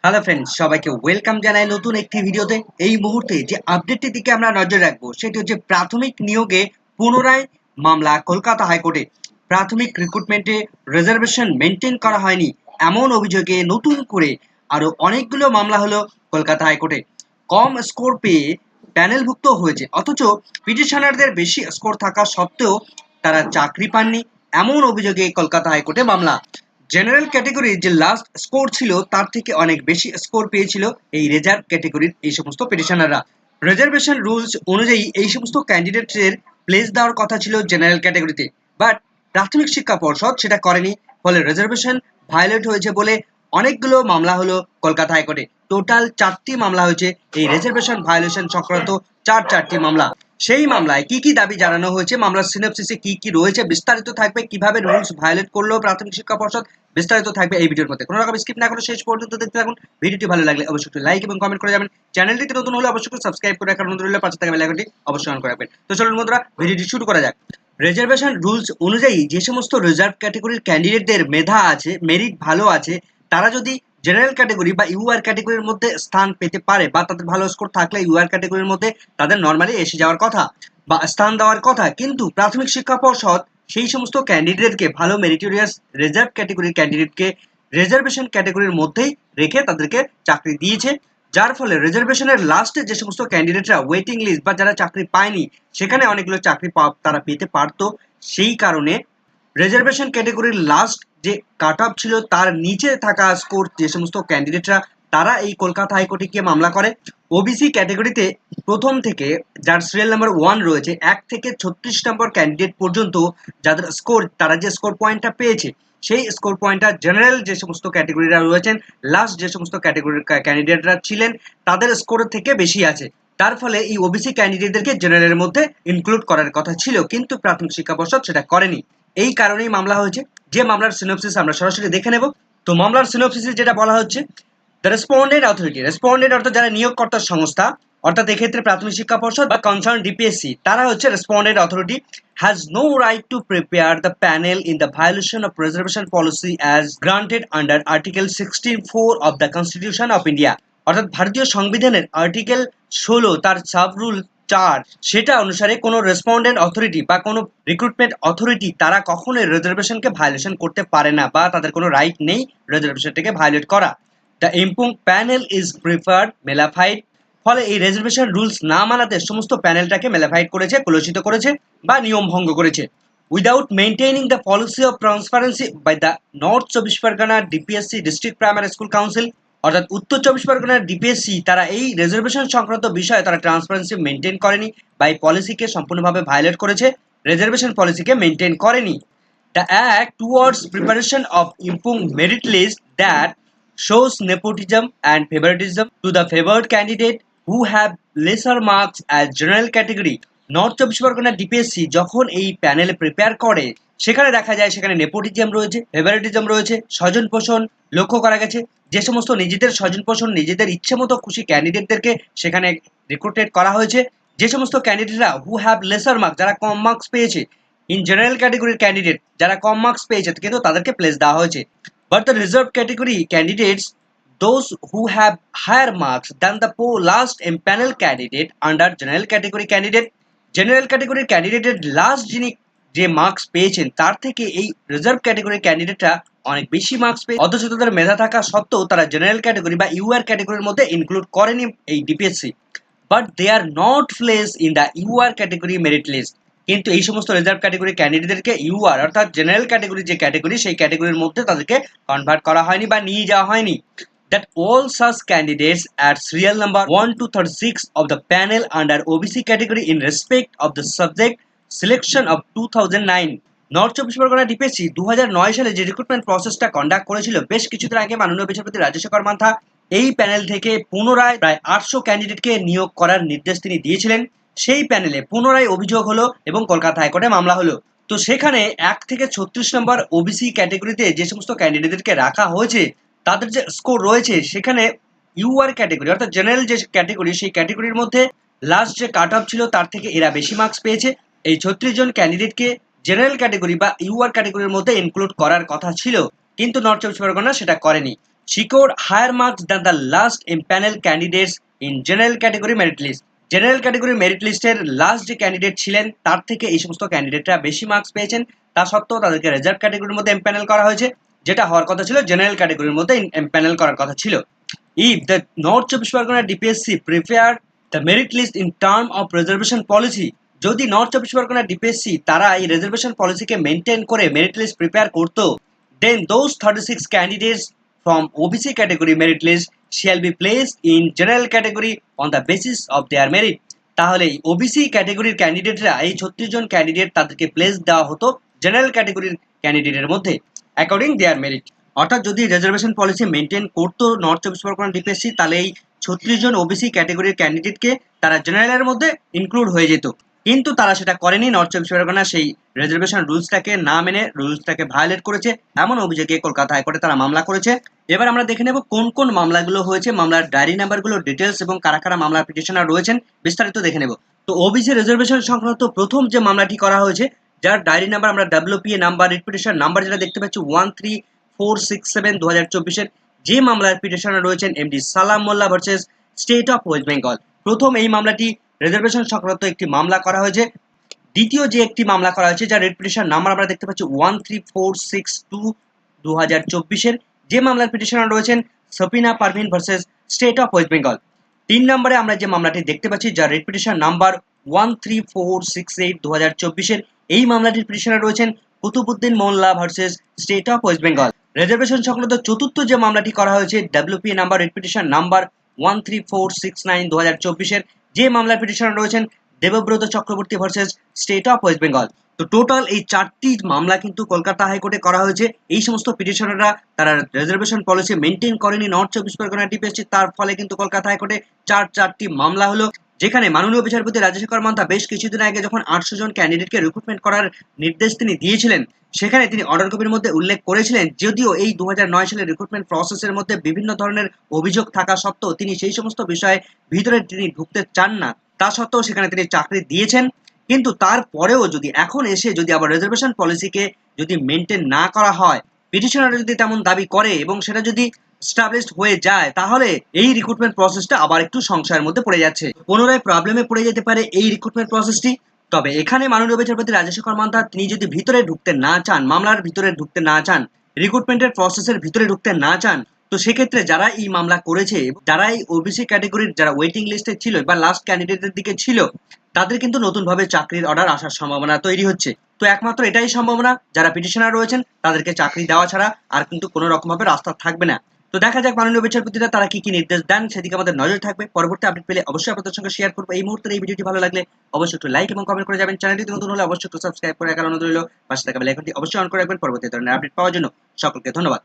Hello friends, সবাইকে welcome জানাই নতুন একটি ভিডিওতে। এই মুহূর্তে যে আপডেটটির দিকে আমরা নজর রাখবো সেটি হচ্ছে প্রাথমিক নিয়োগে পুনরায় মামলা কলকাতা হাইকোর্টে। প্রাথমিক রিক্রুটমেন্টে রিজার্ভেশন মেনটেন করা হয়নি এমন অভিযোগে নতুন করে আরো অনেকগুলো মামলা হলো কলকাতা হাইকোর্টে। কম স্কোর পেয়ে প্যানেলভুক্ত হয়েছে, অথচ পিটিশনারদের বেশি স্কোর থাকা সত্ত্বেও তারা চাকরি পাননি এমন অভিযোগে কলকাতা হাইকোর্টে মামলা। জেনারেল ক্যাটেগরির যে লাস্ট স্কোর ছিল তার থেকে অনেক বেশি স্কোর পেয়েছিল এই রিজার্ভ ক্যাটেগরির এই সমস্ত পিটিশনাররা। রিজার্ভেশন রুলস অনুযায়ী এই সমস্ত ক্যান্ডিডেটদের প্লেস দেওয়ার কথা ছিল জেনারেল ক্যাটেগরিতে, বাট প্রাথমিক শিক্ষা পর্ষদ সেটা করেনি। ফলে রিজার্ভেশন ভায়োলেট হয়েছে বলে অনেকগুলো মামলা হলো কলকাতা হাইকোর্টে। টোটাল 4টি মামলা হয়েছে এই রিজার্ভেশন ভায়োলেশন সংক্রান্ত। চারটি মামলা। সেই মামলায় কি কি দাবি জানানো হয়েছে, মামলার সিনপসিসে কি কি রয়েছে, বিস্তারিত থাকবে। কিভাবে রুলস ভায়োলেট করলো প্রাথমিক শিক্ষা পর্ষদ, বিস্তারিত থাকবে এই ভিডিওর মধ্যে। কোনো রকম স্কিপ না করে শেষ পর্যন্ত দেখতে থাকুন। ভিডিওটি ভালো লাগলে অবশ্যই একটু লাইক এবং কমেন্ট করে যাবেন। চ্যানেলটিতে নতুন হলে অবশ্যই সাবস্ক্রাইব করে রাখার অনুরোধ রইল। পাশে থাকা বেল আইকনটি অবশ্যই অন করে রাখবেন। তো চলুন বন্ধুরা, ভিডিওটি শুরু করা যাক। রিজার্ভেশন রুলস অনুযায়ী যে সমস্ত রিজার্ভ ক্যাটেগরির ক্যান্ডিডেটদের মেধা আছে, মেরিট ভালো আছে, তারা যদি জেনারেল ক্যাটেগরি বা ইউআর ক্যাটেগরির মধ্যে স্থান পেতে পারে বা তাদের ভালো স্কোর থাকলে ইউআর ক্যাটেগরির মধ্যে তাদের নর্মালি এসে যাওয়ার কথা বা স্থান দেওয়ার কথা। কিন্তু প্রাথমিক শিক্ষা পর্ষদ সেই সমস্ত ক্যান্ডিডেটকে, ভালো মেরিটোরিয়াস রিজার্ভ ক্যাটেগরির ক্যান্ডিডেটকে রিজার্ভেশন ক্যাটেগরির মধ্যেই রেখে তাদেরকে চাকরি দিয়েছে। যার ফলে রিজার্ভেশনের লাস্টে যে সমস্ত ক্যান্ডিডেটরা ওয়েটিং লিস্ট বা যারা চাকরি পায়নি, সেখানে অনেকগুলো চাকরি তারা পেতে পারতো। সেই কারণে রিজার্ভেশন ক্যাটেগরির লাস্ট যে কাট অফ ছিল তার নিচে থাকা স্কোর যে সমস্ত ক্যান্ডিডেটরা, তারা এই কলকাতা হাইকোর্টে গিয়ে মামলা করে। ওবিসি ক্যাটেগরিতে প্রথম থেকে যার সিরিয়াল নাম্বার 1 রয়েছে 1 থেকে 36 নম্বর ক্যান্ডিডেট পর্যন্ত যাদের স্কোর, তারা যে স্কোর পয়েন্টটা পেয়েছে সেই স্কোর পয়েন্টটা জেনারেল যে সমস্ত ক্যাটেগরিরা রয়েছেন, লাস্ট যে সমস্ত ক্যাটেগরির ক্যান্ডিডেটরা ছিলেন তাদের স্কোরের থেকে বেশি আছে। তার ফলে এই ওবিসি ক্যান্ডিডেটদেরকে জেনারেলের মধ্যে ইনক্লুড করার কথা ছিল, কিন্তু প্রাথমিক শিক্ষা পর্ষদ সেটা করেনি। এই কারণেই মামলা হয়েছে। যে মামলার সিনপসিস আমরা সরাসরি দেখে নেব। তো মামলার সিনপসিসে যেটা বলা হচ্ছে, দ্য রেসপন্ডেন্ট অথরিটি, রেসপন্ডেন্ট অর্থাৎ যারা নিয়োগকর্তার সংস্থা, অর্থাৎ এক্ষেত্রে প্রাথমিক শিক্ষা পর্ষদ বা কনসার্ন ডিপিএসসি, তারা হচ্ছে respondent authority, has no right to prepare the panel in the violation of reservation policy as granted under article 16(4) of the constitution of India. অর্থাৎ ভারতীয় সংবিধানের আর্টিকেল 16 তার সাব রুল 4, সেটা অনুসারে কোনো রেসপন্ডেন্ট অথরিটি বা কোনো রিক্রুটমেন্ট অথরিটি তারা কখনোই রিজার্ভেশনকে ভায়োলেশন করতে পারে না, বা তাদের কোনো রাইট নেই রিজার্ভেশনটাকে ভায়োলেট করা। The impugned panel is preferred mala fide. ফলে এই রিজার্ভেশন রুলস না মানাতে সমস্ত প্যানেলটাকে মেলাফাইড করেছে, কলুষিত করেছে বা নিয়ম ভঙ্গ করেছে। Without maintaining the policy of transparency by the north চব্বিশ Pargana DPSC district primary school council, অর্থাৎ উত্তর চব্বিশ পরগনার ডিপিএসসি, তারা এই রিজার্ভেশন সংক্রান্ত বিষয়ে তারা ট্রান্সপারেন্সি মেনটেন করেনি বা এই পলিসিকে সম্পূর্ণভাবে ভায়োলেট করেছে, রিজার্ভেশন পলিসিকে মেনটেন করেনি। The act towards preparation of impung merit list that shows nepotism and favoritism to the favored candidate who have lesser marks as general category. North চব্বিশ পরগনা ডিপিএসসি যখন এই প্যানেলে প্রিপেয়ার করে, সেখানে দেখা যায় সেখানে নেপোটিজম রয়েছে, ফেভারিটিজম রয়েছে, স্বজন পোষণ লক্ষ্য করা গেছে। যে সমস্ত নিজেদের স্বজন পোষণ, নিজেদের ইচ্ছে মতো খুশি ক্যান্ডিডেটদেরকে সেখানে রিক্রুটেড করা হয়েছে। যে সমস্ত ক্যান্ডিডেটরা হু হ্যাভ লেসার মার্কস, যারা কম মার্কস পেয়েছে, ইন জেনারেল ক্যাটেগরির ক্যান্ডিডেট যারা কম মার্কস পেয়েছে কিন্তু তাদেরকে প্লেস দেওয়া হয়েছে। But the reserve category candidates, those who have higher marks than the last impanel candidate under general category candidate, general ক্যাটেগরির ক্যান্ডিডেটের লাস্ট যিনি যে মার্কস পেয়েছেন তার থেকে এই রিজার্ভ ক্যাটেগরির ক্যান্ডিডেটরা অনেক বেশি মার্কস পেয়ে, অথচ তাদের মেধা থাকা সত্ত্বেও তারা জেনারেল ক্যাটেগরি বা ইউআর ক্যাটেগরির মধ্যে ইনক্লুড করেনি এই ডিপিএসসি। But they are not place in the UR category merit list. কিন্তু এই সমস্ত রিজার্ভ ক্যাটেগরি ক্যান্ডিডেটদেরকে ইউআর অর্থাৎ জেনারেল ক্যাটেগরি যে ক্যাটেগরি, সেই ক্যাটেগরির মধ্যে তাদেরকে কনভার্ট করা হয়নি বা নিয়ে যাওয়া হয়নি। That all such candidates at serial number 1 to 36 of the panel under OBC category in respect of the subject selection of 2009, north চব্বিশ পরগনা ডিপিএসসি 2009 সালে যে রিক্রুটমেন্ট প্রসেসটা কন্ডাক্ট করেছিল বেশ কিছুদিন আগে, মাননীয় বিচারপতি রাজশেখর মান্থা এই প্যানেল থেকে পুনরায় প্রায় 800 ক্যান্ডিডেটকে নিয়োগ করার নির্দেশ তিনি দিয়েছিলেন। সেই প্যানেলে পুনরায় অভিযোগ হলো এবং কলকাতা হাইকোর্টে মামলা হলো। তো সেখানে 1 থেকে 36 নম্বর ওবিসি ক্যাটেগরিতে যে সমস্ত ক্যান্ডিডেটদেরকে রাখা হয়েছে, তাদের যে স্কোর রয়েছে সেখানে ইউআর ক্যাটেগরি অর্থাৎ জেনারেল যে ক্যাটেগরি, সেই ক্যাটেগরির মধ্যে লাস্ট যে কাট অফ ছিল তার থেকে এরা বেশি মার্কস পেয়েছে। এই 36 জন ক্যান্ডিডেটকে জেনারেল ক্যাটেগরি বা ইউআর ক্যাটেগরির মধ্যে ইনক্লুড করার কথা ছিল, কিন্তু নর্থ চব্বিশ পরগনা সেটা করেনি। scored higher marks than the last impaneled candidates in general category merit list. General category merit লিস্টের লাস্ট যে ক্যান্ডিডেট ছিলেন তার থেকে এই সমস্ত ক্যান্ডিডেটরা বেশি মার্কস পেয়েছেন, তা সত্ত্বেও তাদেরকে রিজার্ভ ক্যাটাগরির মধ্যে এমপ্যানেল করা হয়েছে, যেটা হওয়ার কথা ছিল জেনারেল ক্যাটাগরির মধ্যে এমপ্যানেল করার কথা ছিল। ইফ দ্য নর্থ চব্বিশ Pargana DPSC prepare the merit list in term of reservation policy, যদি নর্থ চব্বিশ পরগনা ডিপিএসসি তারা এই রিজার্ভেশন পলিসিকে মেনটেন করে মেরিট লিস্ট প্রিপেয়ার করতো, then those 36 candidates from OBC category merit list shall be placed in general category on the basis of their merit. তাহলে OBC ক্যাটাগরির ক্যান্ডিডেটরা এই 36 জন ক্যান্ডিডেট তাদেরকে প্লেস দেওয়া হতো জেনারেল ক্যাটাগরির ক্যান্ডিডেটের মধ্যে অ্যাকর্ডিং দেয়ার মেরিট। অর্থাৎ যদি রিজার্ভেশন পলিসি মেনটেন করতো নর্থ চব্বিশ পরগনা ডিপিএসসি, তাহলে এই 36 জন ওবিসি ক্যাটাগরির ক্যান্ডিডেটকে তারা জেনারেলের মধ্যে ইনক্লুড হয়ে যেত, কিন্তু তারা সেটা করেনি। নর্থ চব্বিশ পরগনা সেই রিজার্ভেশন রুলসটাকে না মেনে রুলসটাকে ভায়োলেট করেছে, এমন অভিযোগে কলকাতা হাইকোর্টে তারা মামলা করেছে। এবার আমরা দেখে নেব কোন কোন মামলাগুলো হয়েছে, মামলার ডায়েরি নাম্বারগুলো, ডিটেলস এবং কারা কারা মামলার পিটিশনার রয়েছেন বিস্তারিত দেখে নেব। তো ওবিসি রিজার্ভেশন সংক্রান্ত প্রথম যে মামলাটি করা হয়েছে, যার ডায়েরি নাম্বার আমরা WPA number, writ petition number যেটা দেখতে পাচ্ছি 13467 2024-এর, যে মামলার পিটিশনার রয়েছেন MD Salam Molla versus state of West Bengal. প্রথম এই মামলাটি রিজার্ভেশন সংক্রান্ত একটি মামলা করা হয়েছে। দ্বিতীয় যে একটি মামলা করা হয়েছে, যার রিট পিটিশন নাম্বার আমরা দেখতে পাচ্ছি 13462 2024-এর, যে মামলার পিটিশনার রয়েছেন Safina Parvin versus state of West Bengal. 3 নম্বরে আমরা যে মামলাটি দেখতে পাচ্ছি, যার রিট পিটিশন নাম্বার 13468 2024-এর, এই মামলাটির পিটিশনার রয়েছেন Kutubuddin Molla versus state of West Bengal. Reservation সংক্রান্ত চতুর্থ যে মামলাটি করা হয়েছে, WPA number, writ petition number 13469 2024-এর, যে মামলার পিটিশনার রয়েছেন Debabrata Chakraborty versus state of West Bengal. তো টোটাল এই 4টি মামলা কিন্তু কলকাতা হাইকোর্টে করা হয়েছে। এই সমস্ত পিটিশনাররা তারা রিজার্ভেশন পলিসি মেনটেন করেনি নর্থ চব্বিশ পরগনা ডিপিএসসি, তার ফলে কিন্তু কলকাতা হাইকোর্টে চারটি মামলা হলো, যেখানে মাননীয় বিচারপতি রাজশেখর মান্তা বেশ কিছুদিন আগে যখন 800 জন ক্যান্ডিডেটকে রিক্রুটমেন্ট করার নির্দেশ তিনি দিয়েছিলেন, সেখানে তিনি অর্ডার কপির মধ্যে উল্লেখ করেছিলেন, যদিও এই 2009 সালের রিক্রুটমেন্ট প্রসেসের মধ্যে বিভিন্ন ধরনের অভিযোগ থাকা সত্ত্বেও তিনি সেই সমস্ত বিষয়ে ভিতরে তিনি ঢুকতে চান না, তা সত্ত্বেও সেখানে তিনি চাকরি দিয়েছেন। কিন্তু তারপরেও যদি এখন এসে যদি আবার রিজার্ভেশন পলিসিকে যদি মেনটেন না করা হয়, পিটিশনার যদি তেমন দাবি করে এবং সেটা যদি এস্টাবলিশড হয়ে যায়, তাহলে এই রিক্রুটমেন্ট প্রসেসটা আবার একটু সংশয়ের মধ্যে পড়ে যাচ্ছে, পুনরায় প্রবলেমে পড়ে যেতে পারে এই রিক্রুটমেন্ট প্রসেসটি। তবে এখানে মাননীয় বিচারপতি রাজশেখর মান্তা তিনি যদি ভিতরে ঢুকতে না চান, মামলার ভিতরে ঢুকতে না চান, রিক্রুটমেন্টের প্রসেসের ভিতরে ঢুকতে না চান, তো সেক্ষেত্রে যারা এই মামলা করেছে, যারা এই ওবিসি ক্যাটাগরির যারা ওয়েটিং লিস্টে ছিল বা লাস্ট ক্যান্ডিডেটের দিকে ছিল, তাদের কিন্তু নতুনভাবে চাকরির অর্ডার আসার সম্ভাবনা তৈরি হচ্ছে। তো একমাত্র এটাই সম্ভাবনা, যারা পিটিশনার রয়েছেন তাদেরকে চাকরি দেওয়া ছাড়া আর কিন্তু কোনো রকমভাবে রাস্তা থাকবে না। তো দেখা যাক মাননীয় বিচারপতিরা তারা কি নির্দেশ দেন, সেদিকে আমাদের নজর থাকবে। পরবর্তী আপডেট পেলে অবশ্যই আপনাদের সঙ্গে শেয়ার করবো। এই মুহূর্তে এই ভিডিওটি ভালো লাগলে অবশ্যই একটু লাইক এবং কমেন্ট করে যাবেন। চ্যানেলটি নতুন হলে অবশ্যই একটু সাবস্ক্রাইব করে রাখার অনুরোধ রইল। পাশে থাকা বেল আইকনটি অবশ্যই অন করে রাখবেন পরবর্তী ধরনের আপডেট পাওয়ার জন্য। সকলকে ধন্যবাদ।